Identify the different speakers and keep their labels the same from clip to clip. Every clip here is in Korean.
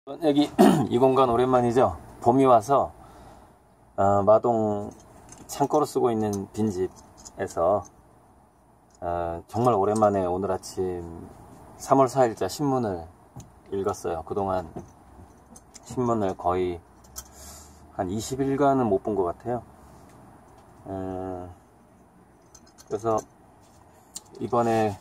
Speaker 1: 여기 이 공간 오랜만이죠. 봄이 와서 마동 창고로 쓰고 있는 빈집에서 정말 오랜만에 오늘 아침 3월 4일자 신문을 읽었어요. 그동안 신문을 거의 한 20일간은 못 본 것 같아요. 그래서 이번에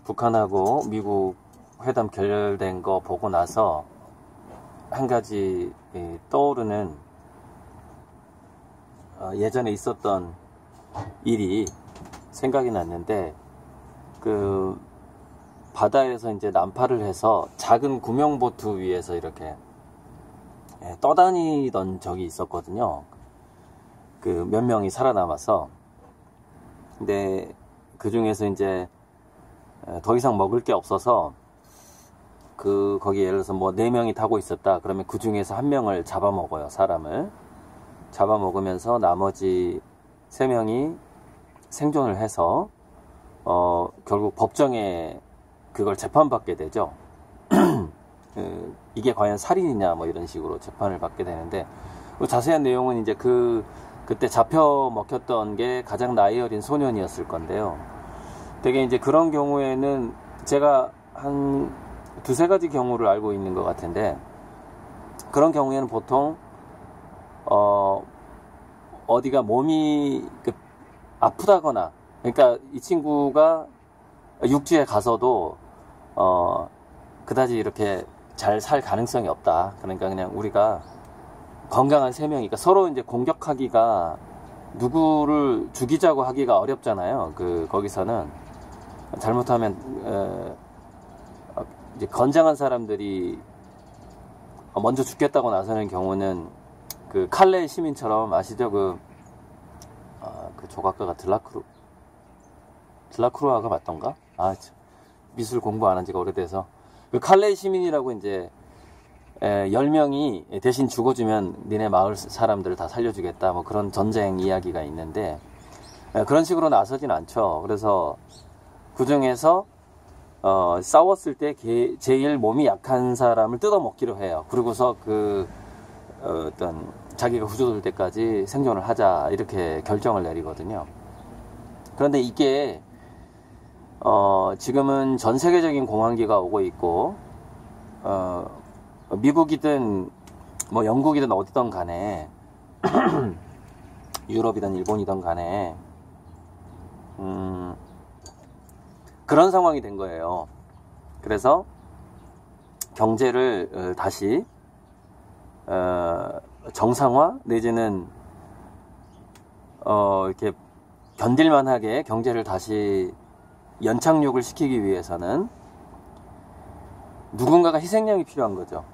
Speaker 1: 북한하고 미국 회담 결렬된 거 보고 나서 한 가지 떠오르는 예전에 있었던 일이 생각이 났는데, 그 바다에서 이제 난파를 해서 작은 구명보트 위에서 이렇게 떠다니던 적이 있었거든요. 그 몇 명이 살아남아서. 근데 그 중에서 이제 더 이상 먹을 게 없어서 거기 예를 들어서 뭐 4명이 타고 있었다 그러면 그 중에서 1명을 잡아먹어요. 사람을 잡아먹으면서 나머지 3명이 생존을 해서 결국 법정에 그걸 재판받게 되죠. 이게 과연 살인이냐 뭐 이런 식으로 재판을 받게 되는데, 자세한 내용은 이제 그때 잡혀 먹혔던 게 가장 나이 어린 소년이었을 건데요. 되게 이제 그런 경우에는 제가 한 2-3가지 경우를 알고 있는 것 같은데, 그런 경우에는 보통 어디가 몸이 아프다거나, 그러니까 이 친구가 육지에 가서도 그다지 이렇게 잘 살 가능성이 없다. 그러니까 그냥 우리가 건강한 3명이니까 서로 이제 공격하기가, 누구를 죽이자고 하기가 어렵잖아요. 거기서는 잘못하면 이제 건장한 사람들이 먼저 죽겠다고 나서는 경우는 그 칼레 시민처럼, 아시죠? 그 조각가가 드라쿠로아가 맞던가? 미술 공부 안 한 지가 오래돼서. 그 칼레 시민이라고 이제 10명이 대신 죽어주면 니네 마을 사람들을 다 살려주겠다, 뭐 그런 전쟁 이야기가 있는데, 그런 식으로 나서진 않죠. 그래서 그 중에서 싸웠을 때 제일 몸이 약한 사람을 뜯어먹기로 해요. 그러고서 어떤 자기가 구조될 때까지 생존을 하자, 이렇게 결정을 내리거든요. 그런데 이게 지금은 전 세계적인 공황기가 오고 있고, 미국이든 뭐 영국이든 어디든 간에 유럽이든 일본이든 간에 그런 상황이 된 거예요. 그래서 경제를 다시 정상화 내지는 이렇게 견딜만하게 경제를 다시 연착륙을 시키기 위해서는 누군가가 희생양이 필요한 거죠.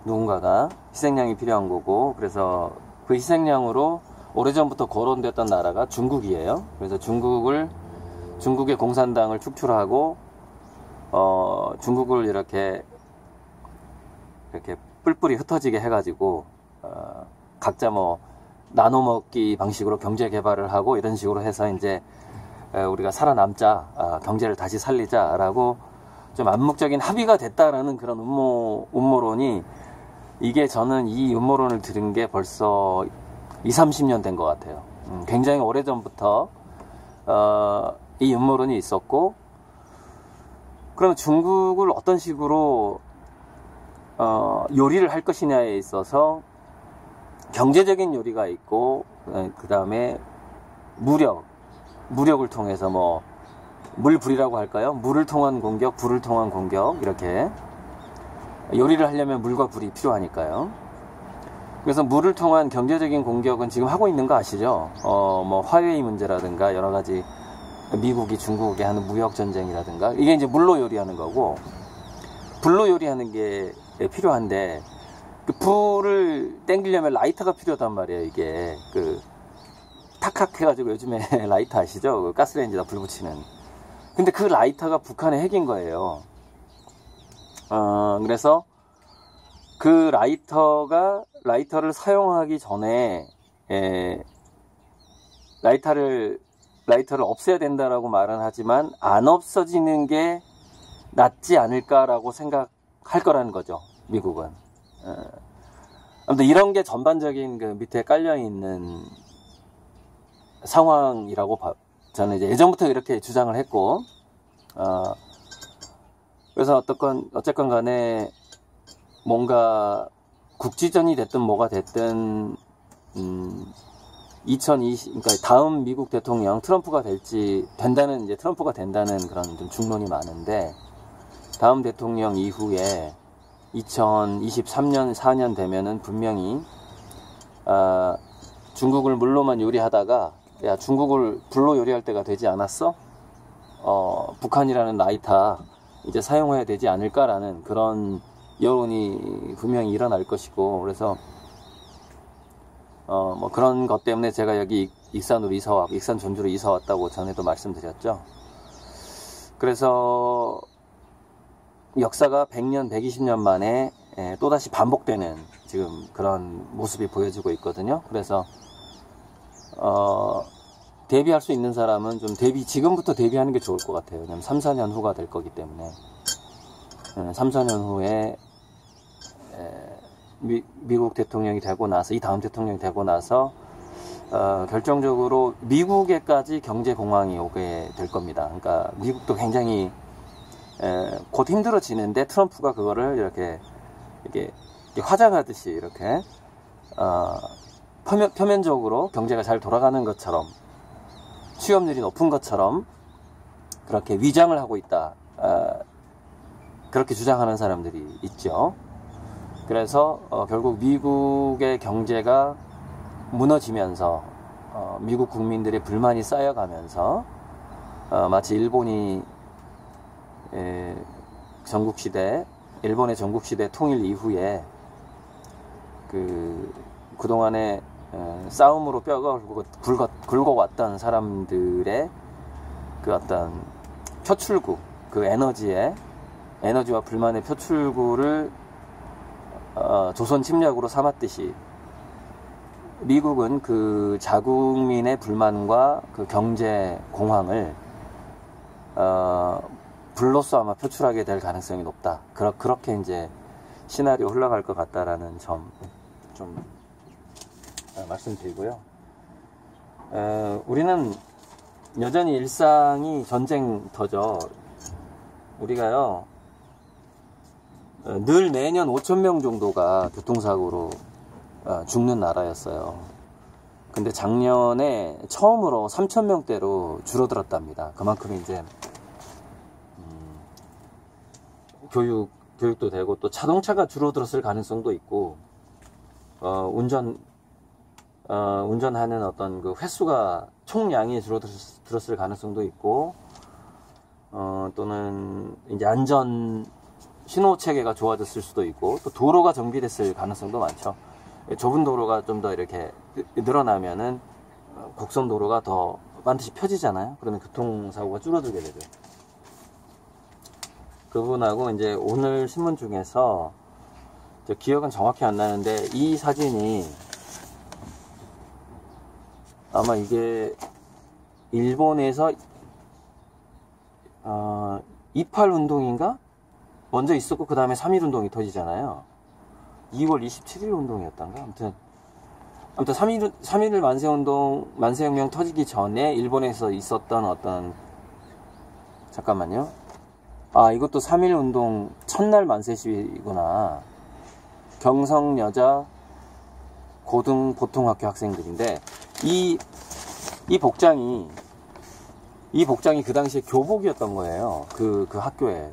Speaker 1: 누군가가 희생양이 필요한 거고, 그래서 그 희생양으로 오래전부터 거론됐던 나라가 중국이에요. 그래서 중국의 공산당을 축출하고 중국을 이렇게 뿔뿔이 흩어지게 해가지고 각자 뭐 나눠먹기 방식으로 경제 개발을 하고, 이런 식으로 해서 이제 우리가 살아남자, 경제를 다시 살리자라고 좀 암묵적인 합의가 됐다라는 그런 음모론이, 이게 저는 이 음모론을 들은 게 벌써 20-30년 된 것 같아요. 굉장히 오래전부터 이 음모론이 있었고, 그럼 중국을 어떤 식으로 요리를 할 것이냐에 있어서 경제적인 요리가 있고, 그 다음에 무력을 통해서 뭐 물불이라고 할까요? 물을 통한 공격, 불을 통한 공격, 이렇게 요리를 하려면 물과 불이 필요하니까요. 그래서 물을 통한 경제적인 공격은 지금 하고 있는 거 아시죠? 뭐 화웨이 문제라든가 여러 가지, 미국이 중국에 하는 무역 전쟁이라든가, 이게 이제 물로 요리하는 거고, 불로 요리하는 게 필요한데, 그 불을 땡기려면 라이터가 필요하단 말이에요. 이게 탁탁 해가지고, 요즘에 라이터 아시죠? 가스레인지에다 불 붙이는. 근데 그 라이터가 북한의 핵인 거예요. 그래서 그 라이터를 사용하기 전에 라이터를 없애야 된다라고 말은 하지만, 안 없어지는 게 낫지 않을까라고 생각할 거라는 거죠. 미국은. 아무튼 이런 게 전반적인 그 밑에 깔려있는 상황이라고 저는 이제 예전부터 이렇게 주장을 했고, 그래서 어쨌건 간에 뭔가 국지전이 됐든 뭐가 됐든, 그러니까 다음 미국 대통령 트럼프가 트럼프가 된다는 그런 좀 중론이 많은데, 다음 대통령 이후에 2023년, 4년 되면은 분명히, 중국을 물로만 요리하다가, 야, 중국을 불로 요리할 때가 되지 않았어? 북한이라는 나이타 이제 사용해야 되지 않을까라는 그런 여론이 분명히 일어날 것이고, 그래서 뭐 그런 것 때문에 제가 여기 익산 전주로 이사 왔다고 전에도 말씀드렸죠. 그래서 역사가 100년, 120년 만에 또다시 반복되는 지금 그런 모습이 보여지고 있거든요. 그래서 대비할 수 있는 사람은 좀 지금부터 대비하는 게 좋을 것 같아요. 왜냐면 3, 4년 후가 될 거기 때문에 3, 4년 후에 미국 대통령이 되고 나서, 이 다음 대통령이 되고 나서 결정적으로 미국에까지 경제 공황이 오게 될 겁니다. 그러니까 미국도 굉장히 곧 힘들어지는데, 트럼프가 그거를 이렇게 화장하듯이 이렇게 표면적으로 경제가 잘 돌아가는 것처럼, 취업률이 높은 것처럼 그렇게 위장을 하고 있다, 그렇게 주장하는 사람들이 있죠. 그래서 결국 미국의 경제가 무너지면서 미국 국민들의 불만이 쌓여가면서 마치 일본이 일본의 전국시대 통일 이후에 그동안에 싸움으로 뼈가 굵어왔던 사람들의 그 어떤 표출구, 그 에너지와 불만의 표출구를 조선 침략으로 삼았듯이, 미국은 그 자국민의 불만과 그 경제 공황을 불로써 아마 표출하게 될 가능성이 높다. 그렇게 이제 시나리오 흘러갈 것 같다라는 점 좀 말씀드리고요. 우리는 여전히 일상이 전쟁터죠. 우리가요, 늘 매년 5,000명 정도가 교통사고로 죽는 나라였어요. 근데 작년에 처음으로 3,000명대로 줄어들었답니다. 그만큼 이제 교육도 되고, 또 자동차가 줄어들었을 가능성도 있고, 운전하는 어떤 그 횟수가, 총량이 줄어들었을 가능성도 있고, 또는 이제 안전 신호 체계가 좋아졌을 수도 있고, 또 도로가 정비됐을 가능성도 많죠. 좁은 도로가 좀 더 이렇게 늘어나면은 곡선 도로가 더 반드시 펴지잖아요. 그러면 교통사고가 줄어들게 되죠. 그분하고 이제 오늘 신문 중에서, 기억은 정확히 안 나는데, 이 사진이 아마 이게 일본에서 28 운동인가? 먼저 있었고 그 다음에 3.1 운동이 터지잖아요. 2월 27일 운동이었던가? 아무튼 3.1 만세혁명 터지기 전에 일본에서 있었던 어떤, 잠깐만요. 이것도 3.1 운동 첫날 만세 시위구나. 경성 여자 고등 보통학교 학생들인데, 이 복장이 그 당시에 교복이었던 거예요. 그 학교에.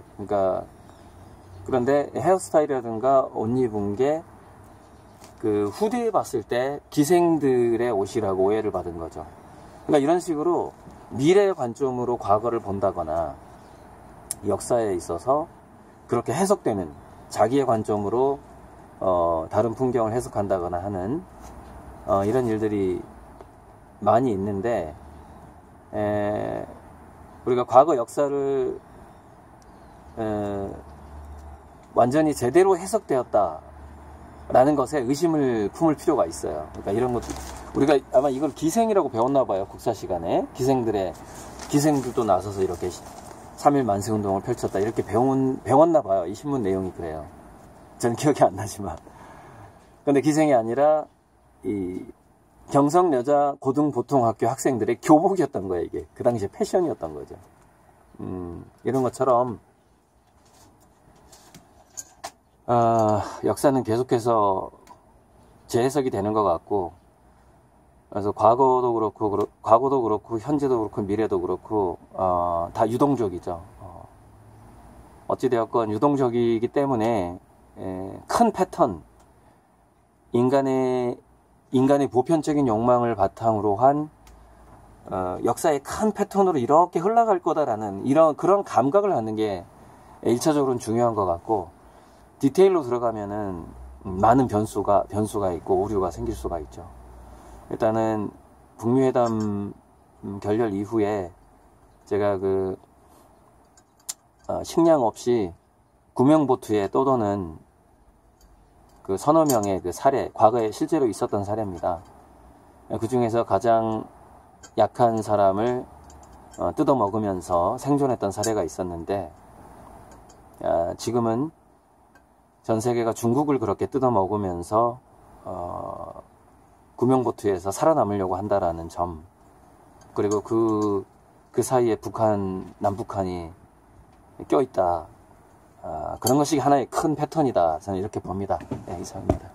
Speaker 1: 그런데 헤어스타일이라든가 옷 입은 게 그 후대에 봤을 때 기생들의 옷이라고 오해를 받은 거죠. 그러니까 이런 식으로 미래의 관점으로 과거를 본다거나, 역사에 있어서 그렇게 해석되는, 자기의 관점으로 다른 풍경을 해석한다거나 하는 이런 일들이 많이 있는데, 우리가 과거 역사를 완전히 제대로 해석되었다라는 것에 의심을 품을 필요가 있어요. 그러니까 이런 것도 우리가 아마 이걸 기생이라고 배웠나 봐요. 국사 시간에 기생들도 나서서 이렇게 3.1 만세운동을 펼쳤다, 이렇게 배웠나 봐요. 이 신문 내용이 그래요. 저는 기억이 안 나지만. 근데 기생이 아니라 이 경성 여자 고등보통학교 학생들의 교복이었던 거예요. 이게 그 당시에 패션이었던 거죠. 이런 것처럼 역사는 계속해서 재해석이 되는 것 같고, 그래서 과거도 그렇고 현재도 그렇고 미래도 그렇고 다 유동적이죠. 어찌되었건 유동적이기 때문에 큰 패턴, 인간의 보편적인 욕망을 바탕으로 한 역사의 큰 패턴으로 이렇게 흘러갈 거다라는 그런 감각을 갖는 게 1차적으로는 중요한 것 같고, 디테일로 들어가면은 많은 변수가 있고 오류가 생길 수가 있죠. 일단은 북미회담 결렬 이후에 제가 식량 없이 구명보트에 떠도는 그 서너 명의 그 사례, 과거에 실제로 있었던 사례입니다. 그 중에서 가장 약한 사람을 뜯어먹으면서 생존했던 사례가 있었는데, 지금은 전 세계가 중국을 그렇게 뜯어먹으면서 구명보트에서 살아남으려고 한다라는 점, 그리고 그 사이에 남북한이 껴있다. 그런 것이 하나의 큰 패턴이다. 저는 이렇게 봅니다. 네, 이상입니다.